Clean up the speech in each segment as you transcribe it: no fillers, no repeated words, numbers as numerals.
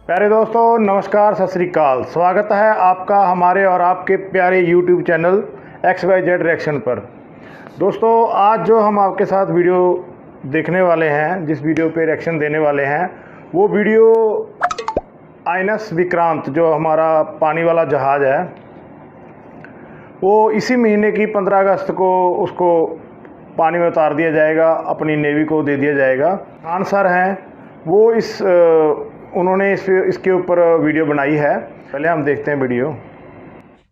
प्यारे दोस्तों, नमस्कार, सत श्री अकाल। स्वागत है आपका हमारे और आपके प्यारे YouTube चैनल XYZ रिएक्शन पर। दोस्तों, आज जो हम आपके साथ वीडियो देखने वाले हैं, जिस वीडियो पे रिएक्शन देने वाले हैं, वो वीडियो INS विक्रांत जो हमारा पानी वाला जहाज़ है, वो इसी महीने की 15 अगस्त को उसको पानी में उतार दिया जाएगा, अपनी नेवी को दे दिया जाएगा। खान सर हैं वो उन्होंने इसके ऊपर वीडियो बनाई है। पहले हम देखते हैं वीडियो।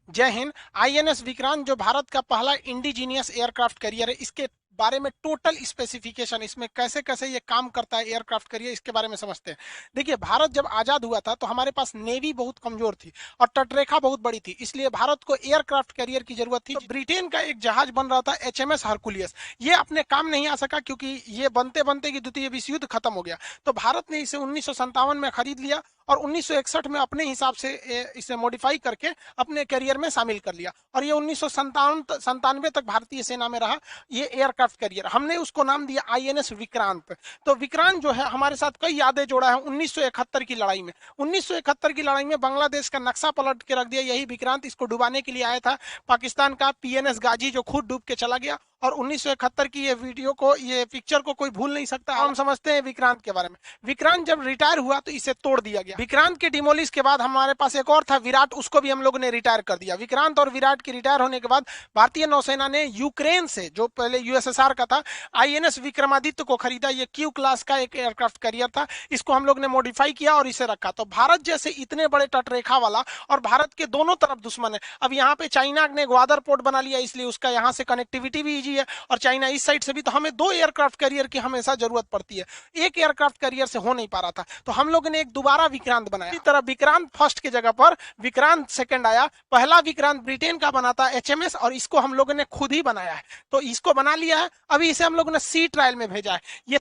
जय हिंद। INS विक्रांत जो भारत का पहला इंडिजीनियस एयरक्राफ्ट कैरियर है, इसके बारे में टोटल स्पेसिफिकेशन, इसमें कैसे कैसे ये काम करता है एयरक्राफ्ट कैरियर, इसके बारे में समझते हैं। देखिए, भारत जब आजाद हुआ था तो हमारे पास नेवी बहुत कमजोर थी और तटरेखा बहुत बड़ी थी, इसलिए भारत को एयरक्राफ्ट कैरियर की जरूरत थी। तो ब्रिटेन का एक जहाज बन रहा था HMS हरकुलियस, ये अपने काम नहीं आ सका क्योंकि ये बनते बनते की द्वितीय विश्व युद्ध खत्म हो गया। तो भारत ने इसे 1957 में खरीद लिया और 1961 में अपने हिसाब से इसे मॉडिफाई करके अपने कैरियर में शामिल कर लिया और ये 1997 तक भारतीय सेना में रहा ये एयरक्राफ्ट कैरियर। हमने उसको नाम दिया INS विक्रांत। तो विक्रांत जो है हमारे साथ कई यादें जोड़ा है 1971 की लड़ाई में। 1971 की लड़ाई में बांग्लादेश का नक्शा पलट के रख दिया यही विक्रांत। इसको डुबाने के लिए आया था पाकिस्तान का PNS गाजी, जो खुद डूब के चला गया। और 1971 की ये पिक्चर को कोई भूल नहीं सकता। हम समझते हैं विक्रांत के बारे में। विक्रांत जब रिटायर हुआ तो इसे तोड़ दिया गया। विक्रांत के डिमोलिश के बाद हमारे पास एक और था विराट, उसको भी हम लोग ने रिटायर कर दिया। विक्रांत और विराट के रिटायर होने के बाद भारतीय नौसेना ने यूक्रेन से, जो पहले USSR का था, INS विक्रमादित्य को खरीदा। ये Q क्लास का एक एयरक्राफ्ट कैरियर था। इसको हम लोग ने मॉडिफाई किया और इसे रखा। तो भारत जैसे इतने बड़े तटरेखा वाला और भारत के दोनों तरफ दुश्मन है। अब यहाँ पे चाइना ने ग्वादर पोर्ट बना लिया, इसलिए उसका यहाँ से कनेक्टिविटी भी ईजी है और चाइना इस साइड से भी। तो हमें दो एयरक्राफ्ट कैरियर की हमेशा जरूरत पड़ती है, एक एयरक्राफ्ट कैरियर से हो नहीं पा रहा था। तो हम लोगों ने एक दोबारा विक्रांत बनाया। इसी तरह विक्रांत फर्स्ट की जगह पर विक्रांत सेकंड आया। पहला विक्रांत ब्रिटेन का बना था HMS और इसको हम लोगों ने खुद ही बनाया है। तो इसको बना लिया है। अभी इसे हम लोगों ने सी ट्रायल में भेजा है। ये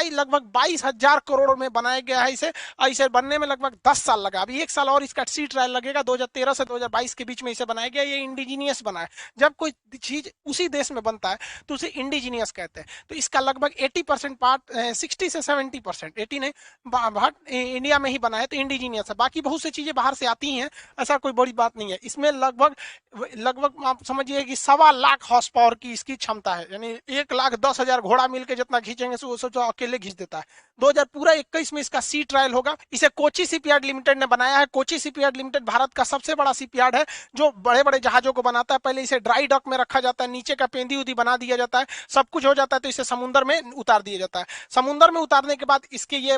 लगभग 22,000 करोड़ में बनाया गया है इसे, और इसे बनने में लगभग 10 साल लगा। अभी 1 साल और इसका सी ट्रायल लगेगा। 2013 से 2022 के बीच में इसे बनाया गया। ये इंडिजीनियस बना है। जब कोई चीज उसी देश में बनता है तो उसे इंडिजीनियस कहते हैं। तो इसका लगभग 80% पार्ट, 60 से 70%, 80 नहीं, इंडिया में ही बना है, तो इंडिजीनियस है। बाकी बहुत सी चीजें बाहर से आती हैं, ऐसा कोई बड़ी बात नहीं है। इसमें लगभग आप समझिए कि 1.25 लाख हॉर्स पावर की इसकी क्षमता है, यानी 1,10,000 घोड़ा मिलकर जितना खींचेंगे वो सोचो अकेले खींच देता है। 2021 में इसका सी ट्रायल होगा। इसे कोची शिपयार्ड लिमिटेड ने बनाया है। कोची शिपयार्ड लिमिटेड भारत का सबसे बड़ा शिपयार्ड है जो बड़े बड़े जहाजों को बनाता है। पहले इसे ड्राई डॉक में रखा जाता है, नीचे का पेंदी उदी बना दिया जाता है, सब कुछ हो जाता है, तो इसे समुद्र में उतार दिया जाता है। समुद्र में उतारने के बाद इसके ये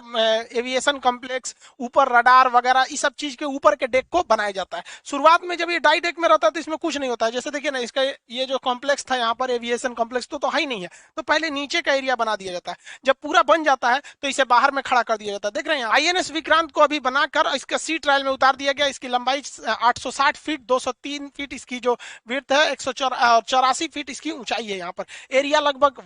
एविएशन कॉम्प्लेक्स, ऊपर रडार वगैरह, इस सब चीज के ऊपर के डेक को बनाया जाता है। शुरुआत में जब ये ड्राई डेक में रहता है तो इसमें कुछ नहीं होता है। जैसे देखिए ना, इसका ये जो कॉम्प्लेक्स था यहाँ पर एविएशन कॉम्प्लेक्स तो है ही नहीं है, तो पहले नीचे का एरिया बना दिया जाता है। जब पूरा बन जाता है तो इसे बाहर में खड़ा कर दिया जाता है। देख रहे हैं INS विक्रांत को अभी बनाकर इसका सी ट्रायल में उतार दिया गया। इसकी लंबाई 860 फीट, 203 फीट इसकी जो विड्थ है, 184 फीट इसकी ऊंचाई है। यहाँ पर एरिया लगभग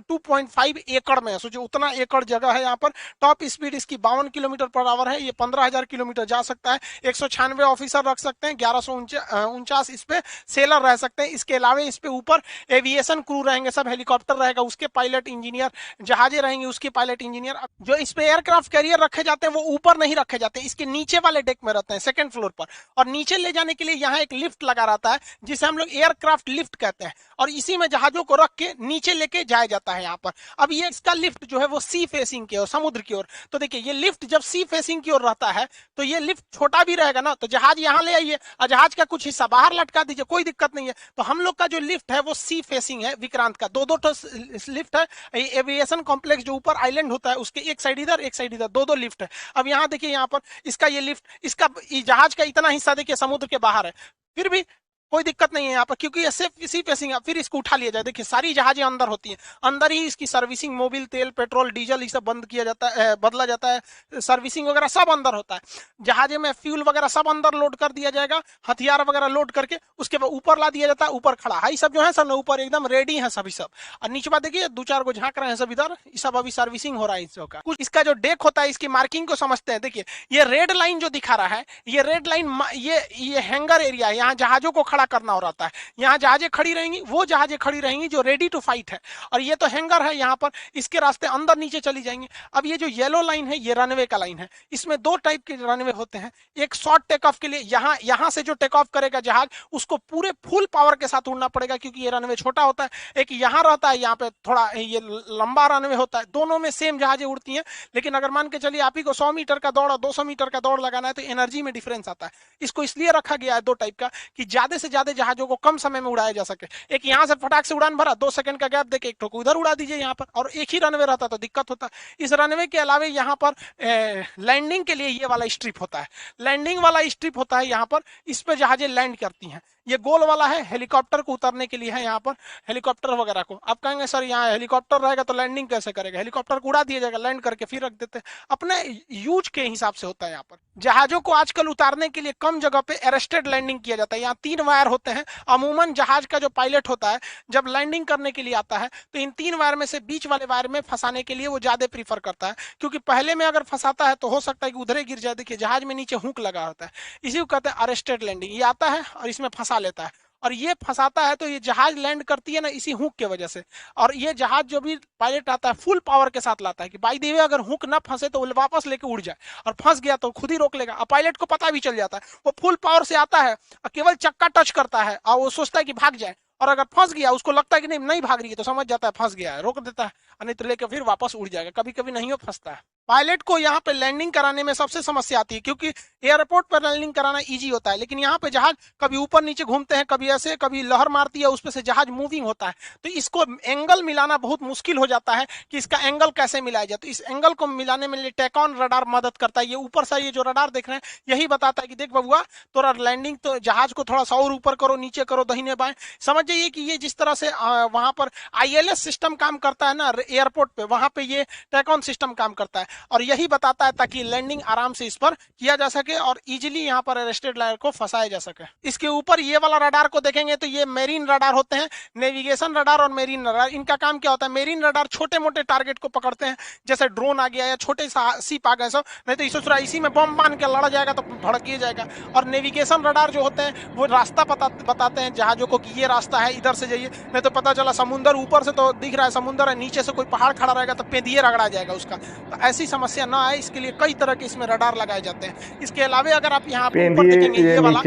2.5 एकड़ में है। सोचो उतना एकड़ जगह है यहाँ पर। टॉप स्पीड इसकी 52 किलोमीटर पर आवर है। ये 15,000 किलोमीटर जा सकता है। 196 ऑफिसर रख सकते हैं, 1149 इस पे सेलर रह सकते हैं। इसके अलावा इस पे ऊपर एविएशन क्रू रहेंगे, सब हेलीकॉप्टर रहेगा, उसके पायलट इंजीनियर, जहाजें रहेंगे उसके पायलट इंजीनियर। जो इस पे एयरक्राफ्ट कैरियर रखे जाते हैं वो ऊपर नहीं रखे जाते, इसके नीचे वाले डेक में रहते हैं, सेकंड फ्लोर पर। और नीचे ले जाने के लिए यहाँ एक लिफ्ट लगा रहता है जिसे हम लोग एयरक्राफ्ट लिफ्ट कहते हैं, और इसी में जहाजों को रख के नीचे लेके जाया जाता है यहाँ पर। अब ये इसका लिफ्ट जो है वो सी फेसिंग की ओर, समुद्र की ओर। तो देखिए, ये लिफ्ट जब सी फेसिंग की ओर रहता है तो ये लिफ्ट छोटा भी रहेगा ना, तो जहाज यहाँ ले आइए और जहाज का कुछ हिस्सा बाहर लटका दीजिए, कोई दिक्कत नहीं है। तो हम लोग का जो लिफ्ट है वो सी फेसिंग है विक्रांत का। दो लिफ्ट है। एविएशन कॉम्प्लेक्स जो ऊपर आइलैंड होता है उसके एक साइड इधर, एक साइड इधर, दो लिफ्ट है। अब यहाँ देखिए, यहाँ पर इसका ये लिफ्ट, इसका जहाज का इतना हिस्सा देखिए समुद्र के बाहर है, फिर भी कोई दिक्कत नहीं है यहाँ पर, क्योंकि ये सिर्फ इसी फेसिंग है। फिर इसको उठा लिया जाए। देखिए, सारी जहाजें अंदर होती हैं, अंदर ही इसकी सर्विसिंग, मोबिल, तेल, पेट्रोल, डीजल, ये सब बंद किया जाता है, बदला जाता है, सर्विसिंग वगैरह सब अंदर होता है। जहाजे में फ्यूल वगैरह सब अंदर लोड कर दिया जाएगा, हथियार वगैरह लोड करके उसके बाद ऊपर ला दिया जाता है। ऊपर खड़ा है सब जो है सर, ऊपर एकदम रेडी है सभी सब। और नीचे बात देखिए, 2-4 को झांक रहे हैं सब इधर, सब अभी सर्विसिंग हो रहा है इसका। कुछ इसका जो डेक होता है इसकी मार्किंग को समझते हैं। देखिए, ये रेड लाइन जो दिखा रहा है, ये रेड लाइन ये हैंगर एरिया है, यहाँ जहाजों को खड़ा करना हो रहता है। यहाँ जहाजें खड़ी रहेंगी, वो जहाजें खड़ी रहेंगी जो रेडी टू फाइट है, और ये तो हैंगर है यहाँ पर, इसके रास्ते अंदर नीचे चली जाएंगी। अब ये जो येलो लाइन है ये रनवे का लाइन है। इसमें दो टाइप के रनवे होते हैं, एक शॉर्ट टेक ऑफ के लिए, यहाँ से जो टेक ऑफ करेगा जहाज उसको पूरे फुल पावर के साथ उड़ना पड़ेगा क्योंकि ये रनवे छोटा होता है। एक यहाँ रहता है, यहाँ पे थोड़ा ये लंबा रनवे होता है। दोनों में सेम जहाजें उड़ती हैं, लेकिन अगर मान के चलिए आप ही को 100 मीटर का दौड़ और 200 मीटर का दौड़ लगाना है तो एनर्जी में डिफरेंस आता है। इसको इसलिए रखा गया है दो टाइप का कि ज्यादा से ज्यादा जहाजों को कम समय में उड़ाया जा सके। एक यहाँ से फटाक से उड़ान भरा, 2 सेकंड का गैप देके एक ठोक उधर उड़ा दीजिए यहाँ पर, और एक ही रनवे रहता तो दिक्कत होता। इस रनवे के अलावा यहाँ पर लैंडिंग के लिए ये वाला स्ट्रिप होता है, लैंडिंग वाला स्ट्रिप होता है यहाँ पर, इस पे जहाजें लैंड करती हैं। ये गोल वाला है हेलीकॉप्टर को उतरने के लिए है, यहाँ पर हेलीकॉप्टर वगैरह को। आप कहेंगे सर यहाँ हेलीकॉप्टर रहेगा तो लैंडिंग कैसे करेगा? हेलीकॉप्टर को उड़ा दिया जाएगा, लैंड करके फिर रख देते, अपने यूज के हिसाब से होता है। यहाँ पर जहाजों को आजकल उतारने के लिए कम जगह पे अरेस्टेड लैंडिंग किया जाता है। यहाँ 3 वायर होते हैं। अमूमन जहाज का जो पायलट होता है जब लैंडिंग करने के लिए आता है तो इन 3 वायर में से बीच वाले वायर में फंसाने के लिए वो ज्यादा प्रीफर करता है, क्योंकि पहले में अगर फंसाता है तो हो सकता है कि उधरे गिर जाए। देखिए जहाज में नीचे हुक लगा होता है, इसी को कहते हैं अरेस्टेड लैंडिंग। ये आता है और इसमें फंसा लेता है, और ये फंसाता है तो ये जहाज लैंड करती है ना इसी हुक के वजह से। और ये जहाज जो भी पायलट आता है फुल पावर के साथ लाता है कि बाई द वे अगर हुक ना फंसे तो वो वापस लेके उड़ जाए, और फंस गया तो खुद ही रोक लेगा। और पायलट को पता भी चल जाता है, वो फुल पावर से आता है और केवल चक्का टच करता है और वो सोचता है कि भाग जाए, और अगर फंस गया उसको लगता है कि नहीं भाग रही है तो समझ जाता है फंस गया है, रोक देता है, और नहीं तो लेकर फिर वापस उड़ जाएगा। कभी कभी नहीं हो फंसता है। पायलट को यहाँ पे लैंडिंग कराने में सबसे समस्या आती है, क्योंकि एयरपोर्ट पर लैंडिंग कराना इजी होता है, लेकिन यहाँ पे जहाज कभी ऊपर नीचे घूमते हैं, कभी ऐसे, कभी लहर मारती है, उस पे से जहाज मूविंग होता है, तो इसको एंगल मिलाना बहुत मुश्किल हो जाता है कि इसका एंगल कैसे मिलाया जाए। तो इस एंगल को मिलाने में टेकॉन रडार मदद करता है। ये ऊपर से ये जो रडार देख रहे हैं यही बताता है कि देख बबुआ तोरा लैंडिंग, तो जहाज को थोड़ा सा और ऊपर करो, नीचे करो, दाहिने बाएं। समझ जाइए कि ये जिस तरह से वहां पर ILS सिस्टम काम करता है ना एयरपोर्ट पे, वहां पे ये टेकॉन सिस्टम काम करता है, और यही बताता है ताकि लैंडिंग आराम से इस पर किया जा सके और इजीली यहाँ पर अरेस्टेड लायर को फंसाया जा सके। इसके ऊपर ये वाला रडार को देखेंगे तो ये मेरीन रडार होते हैं, नेविगेशन रडार और मेरीन रडार। इनका काम क्या होता है? मेरीन रडार छोटे मोटे टारगेट को पकड़ते हैं, जैसे ड्रोन आ गया या छोटे शिप आ गए सब, नहीं तो इसी में बम बांध के लड़ा जाएगा तो भड़क जाएगा। और नेविगेशन रडार जो होते हैं वो रास्ता बताते हैं जहाजों को कि ये रास्ता है, इधर से जाइए, नहीं तो पता चला समुंदर ऊपर से तो दिख रहा है समुंदर है, नीचे से कोई पहाड़ खड़ा रहेगा तो पेंदिए रगड़ा जाएगा उसका। तो ऐसी समस्या ना आए इसके लिए कई तरह के इसमें रडार लगाए जाते हैं। इसके अलावा अगर आप यहाँ पर देखेंगे ये वाला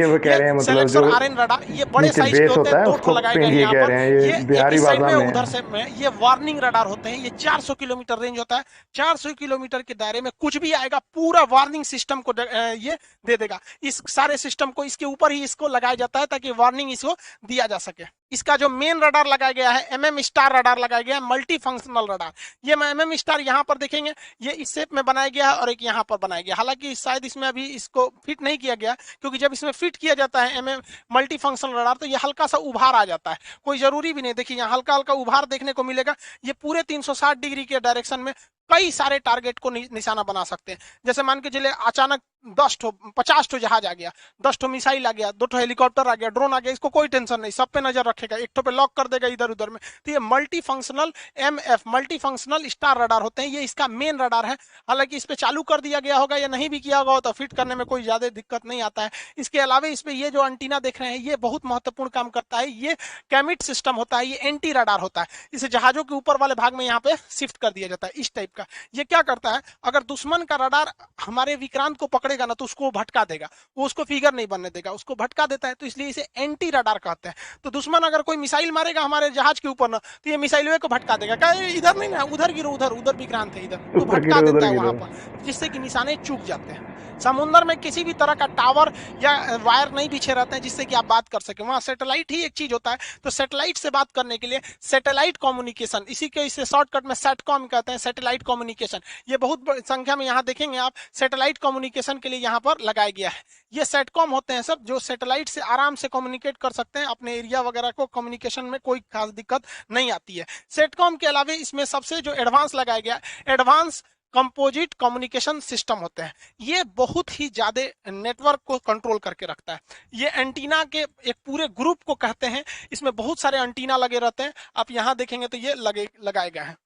सेलेक्सर आरएन रडार, ये बड़े साइज के होते हैं, 2 ठो लगाए गए हैं यहाँ पर। ये एक साइड में उधर से ये वार्निंग रडार होते हैं। ये 400 किलोमीटर रेंज होता है। 400 किलोमीटर के दायरे में कुछ भी आएगा पूरा वार्निंग सिस्टम को ये दे देगा। इस सारे सिस्टम को इसके ऊपर ही इसको लगाया जाता है ताकि वार्निंग इसको दिया जा सके। इसका जो मेन रडार लगाया गया है MM स्टार रडार लगाया गया है, मल्टी फंक्शनल रडार। ये MM स्टार यहाँ पर देखेंगे ये इस शेप में बनाया गया है और एक यहाँ पर बनाया गया। हालांकि शायद इसमें अभी इसको फिट नहीं किया गया, क्योंकि जब इसमें फिट किया जाता है MM मल्टी फंक्शनल रडार तो ये हल्का सा उभार आ जाता है। कोई जरूरी भी नहीं, देखिए यहाँ हल्का हल्का उभार देखने को मिलेगा। ये पूरे 360 डिग्री के डायरेक्शन में कई सारे टारगेट को निशाना बना सकते हैं। जैसे मान के चलिए अचानक 50 ठो जहाज आ गया, 10 ठो मिसाइल आ गया, 2 ठो हेलीकॉप्टर आ गया, ड्रोन आ गया, इसको कोई टेंशन नहीं, सब पे नजर रखेगा, एक ठो पे लॉक कर देगा इधर उधर में। तो ये multi functional MF multi functional star radar होते हैं। ये इसका मेन रडार है। हालांकि इस पे चालू कर दिया गया होगा या नहीं भी किया होगा तो फिट करने में कोई ज्यादा दिक्कत नहीं आता है। इसके अलावा इसमें ये जो एंटीना देख रहे हैं ये बहुत महत्वपूर्ण काम करता है। ये कैमिट सिस्टम होता है, ये एंटी रडार होता है। इसे जहाजों के ऊपर वाले भाग में यहाँ पे शिफ्ट कर दिया जाता है इस टाइप का। ये क्या करता है, अगर दुश्मन का रडार हमारे विक्रांत को पकड़ेगा ना तो उसको भटका देगा, वो उसको फिगर नहीं बनने देगा, उसको भटका देता है, तो इसलिए इसे एंटी रडार कहते हैं। तो दुश्मन अगर कोई मिसाइल मारेगा हमारे जहाज के ऊपर ना तो ये मिसाइल को भटका देगा, क्या इधर नहीं ना उधर गिरो, उधर विक्रांत है इधर, तो भटका देता है वहां पर, जिससे कि निशाने चूक जाते हैं। समुद्र में किसी भी तरह का टावर या वायर नहीं बिछे रहते हैं जिससे कि आप बात कर सके। वहां सैटेलाइट ही एक चीज होता है, तो सैटेलाइट से बात करने के लिए सैटेलाइट कम्युनिकेशन, इसी के इसे शॉर्टकट में सैटकॉम कहते हैं, सैटेलाइट कम्युनिकेशन। ये बहुत संख्या में यहाँ देखेंगे आप सैटेलाइट कम्युनिकेशन के लिए यहाँ पर लगाया गया है। ये सैटकॉम होते हैं सब, जो सैटेलाइट से आराम से कम्युनिकेट कर सकते हैं अपने एरिया वगैरह को, कम्युनिकेशन में कोई खास दिक्कत नहीं आती है। सैटकॉम के अलावा इसमें सबसे जो एडवांस लगाया गया, एडवांस कंपोजिट कम्युनिकेशन सिस्टम होते हैं। ये बहुत ही ज्यादा नेटवर्क को कंट्रोल करके रखता है। ये एंटीना के एक पूरे ग्रुप को कहते हैं, इसमें बहुत सारे एंटीना लगे रहते हैं। आप यहाँ देखेंगे तो ये लगाए गए हैं।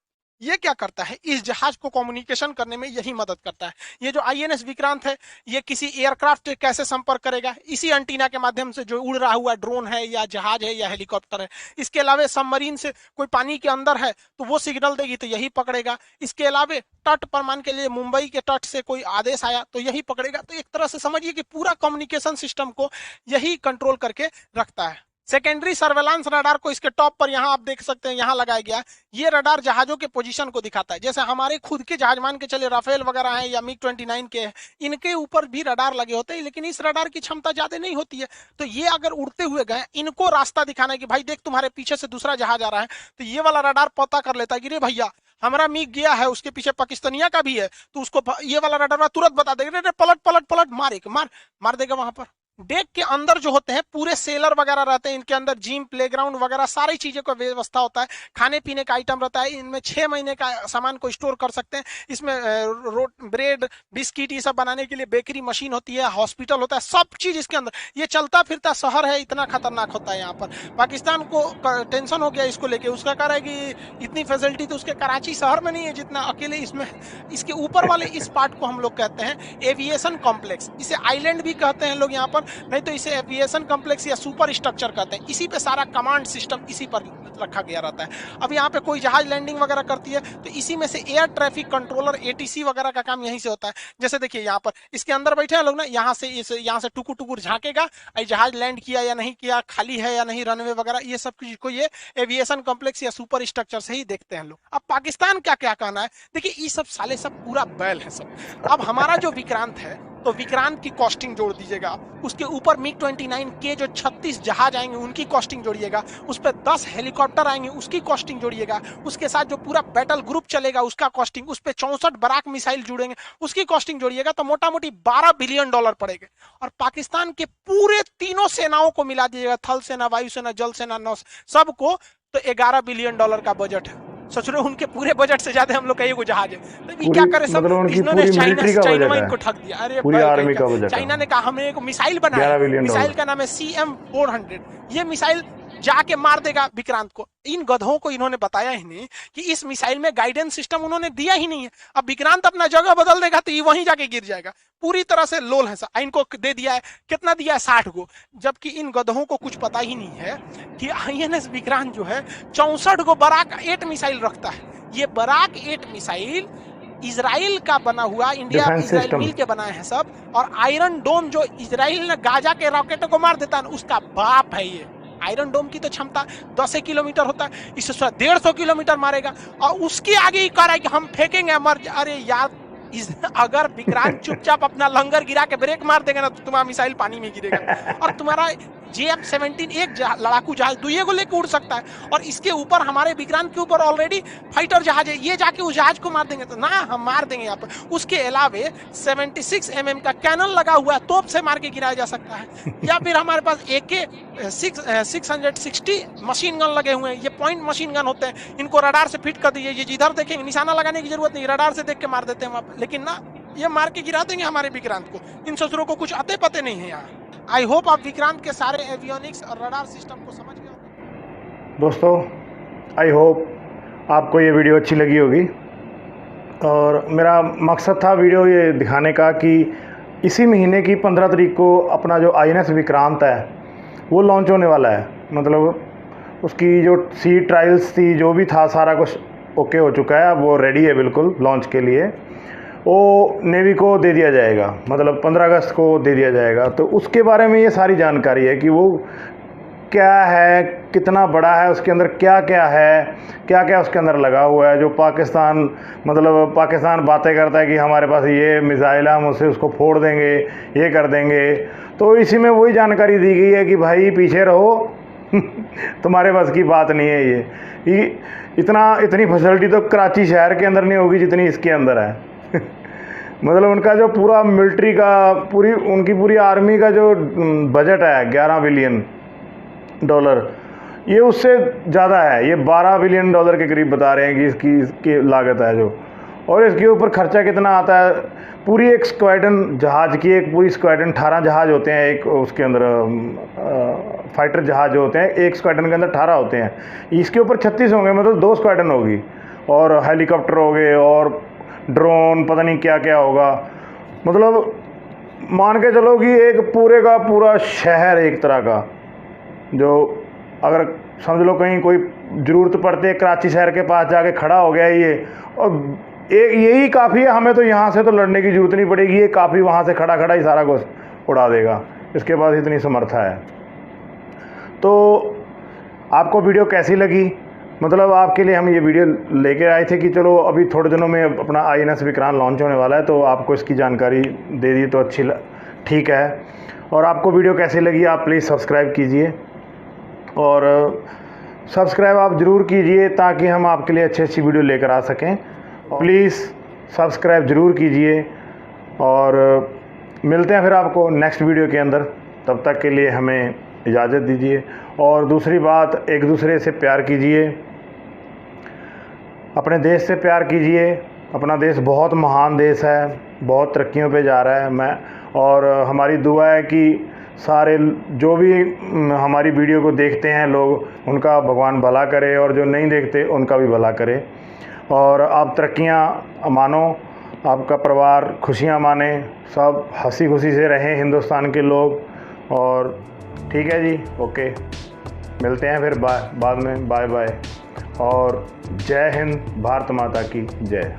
ये क्या करता है, इस जहाज को कम्युनिकेशन करने में यही मदद करता है। ये जो आईएनएस विक्रांत है, ये किसी एयरक्राफ्ट से कैसे संपर्क करेगा, इसी एंटीना के माध्यम से, जो उड़ रहा हुआ ड्रोन है या जहाज है या हेलीकॉप्टर है। इसके अलावा सबमरीन से कोई पानी के अंदर है तो वो सिग्नल देगी तो यही पकड़ेगा। इसके अलावा तट पर, मान के लिए मुंबई के तट से कोई आदेश आया तो यही पकड़ेगा। तो एक तरह से समझिए कि पूरा कम्युनिकेशन सिस्टम को यही कंट्रोल करके रखता है। सेकेंडरी सर्वेलांस रडार को इसके टॉप पर यहां आप देख सकते हैं, यहां लगाया गया। ये रडार जहाजों के पोजीशन को दिखाता है। जैसे हमारे खुद के जहाज, मान के चले राफेल वगैरह हैं या मिग 29 के हैं, इनके ऊपर भी रडार लगे होते हैं, लेकिन इस रडार की क्षमता ज्यादा नहीं होती है। तो ये अगर उड़ते हुए गए, इनको रास्ता दिखाना है कि भाई देख तुम्हारे पीछे से दूसरा जहाज आ रहा है, तो ये वाला रडार पता कर लेता है कि रे भैया हमारा मिग गया है, उसके पीछे पाकिस्तानिया का भी है, तो उसको ये वाला रडार तुरंत बता देगा, रे पलट पलट पलट, मार देगा वहां पर। डेक के अंदर जो होते हैं पूरे सेलर वगैरह रहते हैं, इनके अंदर जिम, प्लेग्राउंड वगैरह सारी चीजों का व्यवस्था होता है। खाने पीने का आइटम रहता है, इनमें 6 महीने का सामान को स्टोर कर सकते हैं। इसमें ब्रेड, बिस्किट, ये सब बनाने के लिए बेकरी मशीन होती है, हॉस्पिटल होता है, सब चीज इसके अंदर। ये चलता फिरता शहर है, इतना खतरनाक होता है यहाँ पर। पाकिस्तान को टेंशन हो गया इसको लेके, उसका कह रहा है कि इतनी फैसिलिटी तो उसके कराची शहर में नहीं है जितना अकेले इसमें। इसके ऊपर वाले इस पार्ट को हम लोग कहते हैं एविएशन कॉम्प्लेक्स। इसे आइलैंड भी कहते हैं लोग यहाँ पर, नहीं तो इसे एविएशन कॉम्प्लेक्स या सुपर स्ट्रक्चर कहते हैं। इसी पे सारा कमांड सिस्टम इसी पर रखा गया रहता है। अब यहाँ पे कोई जहाज लैंडिंग वगैरह करती है तो इसी में से एयर ट्रैफिक कंट्रोलर, एटीसी वगैरह का काम यहीं से होता है। जैसे देखिए यहाँ पर इसके अंदर बैठे हैं लोग ना, यहाँ से टुकुर टुकुर झांकेगा जहाज लैंड किया या नहीं किया, खाली है या नहीं रनवे वगैरह, ये सब चीज को ये एविएशन कॉम्प्लेक्स या सुपर स्ट्रक्चर से ही देखते हैं लोग। अब पाकिस्तान क्या क्या कहना है, देखिए ये सब साले सब पूरा बैल है सब। अब हमारा जो विक्रांत है, तो विक्रांत की कॉस्टिंग जोड़ दीजिएगा, उसके ऊपर मिग 29 के जो 36 जहाज आएंगे उनकी कॉस्टिंग जोड़िएगा, उस पर 10 हेलीकॉप्टर आएंगे उसकी कॉस्टिंग जोड़िएगा, उसके साथ जो पूरा बैटल ग्रुप चलेगा उसका कॉस्टिंग, उस पर 64 बराक मिसाइल जुड़ेंगे उसकी कॉस्टिंग जोड़िएगा, तो मोटा मोटी $12 बिलियन पड़ेगा। और पाकिस्तान के पूरे तीनों सेनाओं को मिला दीजिएगा, थल सेना, वायुसेना, जल सेना, नौ सबको, तो $11 बिलियन का बजट है। सोच रहे हो उनके पूरे बजट से ज्यादा हम लोग का ये जहाज है। तो क्या करे सब, मतलब इन्होंने चाइना इनको ठग दिया। अरे पूरी आर्मी का बजट। चाइना ने कहा हमने एक मिसाइल बनाया, मिसाइल का नाम है CM-400। ये मिसाइल जाके मार देगा विक्रांत को। इन गधों को इन्होंने बताया ही नहीं कि इस मिसाइल में गाइडेंस सिस्टम उन्होंने दिया ही नहीं है। अब विक्रांत अपना जगह बदल देगा तो ये वहीं जाके गिर जाएगा। पूरी तरह से लोल है। इनको दे दिया है, कितना दिया है, 60 को, जबकि इन गधों को कुछ पता ही नहीं है कि INS विक्रांत जो है 64 को बराक 8 मिसाइल रखता है। ये बराक 8 मिसाइल इजराइल का बना हुआ, इंडिया इजराइल मिल के बनाए हैं सब। और आयरन डोम जो इजराइल ने गाजा के रॉकेटों को मार देता है उसका बाप है ये। आयरन डोम की तो क्षमता 10 किलोमीटर होता है, इससे 150 किलोमीटर मारेगा। और उसके आगे ही कह रहा है कि हम फेंकेंगे मर। अरे यार, अगर विक्रांत चुपचाप अपना लंगर गिरा के ब्रेक मार देगा ना तो तुम्हारा मिसाइल पानी में गिरेगा। और तुम्हारा JF-17 एक लड़ाकू जहाज दुइये को लेकर उड़ सकता है, और इसके ऊपर हमारे विक्रांत के ऊपर ऑलरेडी फाइटर जहाज है। ये जाके उस जहाज को मार देंगे तो ना, हम मार देंगे यहाँ पर। उसके अलावे 76 mm का कैनन लगा हुआ है, तोप से मार के गिराया जा सकता है। या फिर हमारे पास AK-660 मशीन गन लगे हुए हैं। ये पॉइंट मशीन गन होते हैं, इनको रडार से फिट कर दीजिए। ये जिधर देखेंगे निशाना लगाने की जरूरत नहीं, रडार से देख के मार देते हैं वहां। लेकिन ना, ये मार के गिरा देंगे हमारे विक्रांत को। इन ससुरों को कुछ आते पते नहीं है यहाँ। आई होप आप विक्रांत के सारे एवियोनिक्स और रडार सिस्टम को समझ गए। दोस्तों, आई होप आपको ये वीडियो अच्छी लगी होगी। और मेरा मकसद था वीडियो ये दिखाने का कि इसी महीने की 15 तारीख को अपना जो INS विक्रांत है वो लॉन्च होने वाला है। मतलब उसकी जो सी ट्रायल्स थी, जो भी था, सारा कुछ ओके हो चुका है। अब वो रेडी है बिल्कुल लॉन्च के लिए। वो नेवी को दे दिया जाएगा, मतलब 15 अगस्त को दे दिया जाएगा। तो उसके बारे में ये सारी जानकारी है कि वो क्या है, कितना बड़ा है, उसके अंदर क्या क्या है, क्या क्या उसके अंदर लगा हुआ है। जो पाकिस्तान बातें करता है कि हमारे पास ये मिसाइल है, हम उससे उसको फोड़ देंगे, ये कर देंगे। तो इसी में वही जानकारी दी गई है कि भाई पीछे रहो तुम्हारे बस की बात नहीं है ये इतनी फैसिलिटी तो कराची शहर के अंदर नहीं होगी जितनी इसके अंदर है। मतलब उनका जो पूरा मिलिट्री का, उनकी पूरी आर्मी का जो बजट है $11 बिलियन, ये उससे ज़्यादा है। ये $12 बिलियन के करीब बता रहे हैं कि इसकी लागत है जो। और इसके ऊपर खर्चा कितना आता है, पूरी एक स्क्वाड्रन जहाज की, एक पूरी स्क्वाड्रन 18 जहाज होते हैं एक उसके अंदर, फाइटर जहाज जो होते हैं एक स्क्वाड्रन के अंदर 18 होते हैं। इसके ऊपर 36 होंगे, मतलब 2 स्क्वाड्रन होगी। और हेलीकॉप्टर हो गए और ड्रोन, पता नहीं क्या क्या होगा। मतलब मान के चलो कि एक पूरे का पूरा शहर एक तरह का, जो अगर समझ लो कहीं कोई ज़रूरत पड़ती है, कराची शहर के पास जाके खड़ा हो गया ये, और एक यही काफ़ी है, हमें तो यहाँ से तो लड़ने की ज़रूरत नहीं पड़ेगी, ये काफ़ी वहाँ से खड़ा खड़ा ही सारा कुछ उड़ा देगा, इसके पास इतनी समर्था है। तो आपको वीडियो कैसी लगी? मतलब आपके लिए हम ये वीडियो लेके आए थे कि चलो अभी थोड़े दिनों में अपना INS विक्रांत लॉन्च होने वाला है, तो आपको इसकी जानकारी दे दी तो ठीक है। और आपको वीडियो कैसी लगी आप प्लीज़ सब्सक्राइब कीजिए, और सब्सक्राइब आप ज़रूर कीजिए ताकि हम आपके लिए अच्छी अच्छी वीडियो लेकर आ सकें। प्लीज़ सब्सक्राइब ज़रूर कीजिए, और मिलते हैं फिर आपको नेक्स्ट वीडियो के अंदर। तब तक के लिए हमें इजाज़त दीजिए। और दूसरी बात, एक दूसरे से प्यार कीजिए, अपने देश से प्यार कीजिए। अपना देश बहुत महान देश है, बहुत तरक्कियों पे जा रहा है। और हमारी दुआ है कि सारे जो भी हमारी वीडियो को देखते हैं लोग, उनका भगवान भला करे, और जो नहीं देखते उनका भी भला करे। और आप तरक्कियाँ मानो, आपका परिवार खुशियाँ माने, सब हंसी खुशी से रहें हिंदुस्तान के लोग। और ठीक है जी, ओके, मिलते हैं फिर बाद में। बाय बाय, और जय हिंद, भारत माता की जय।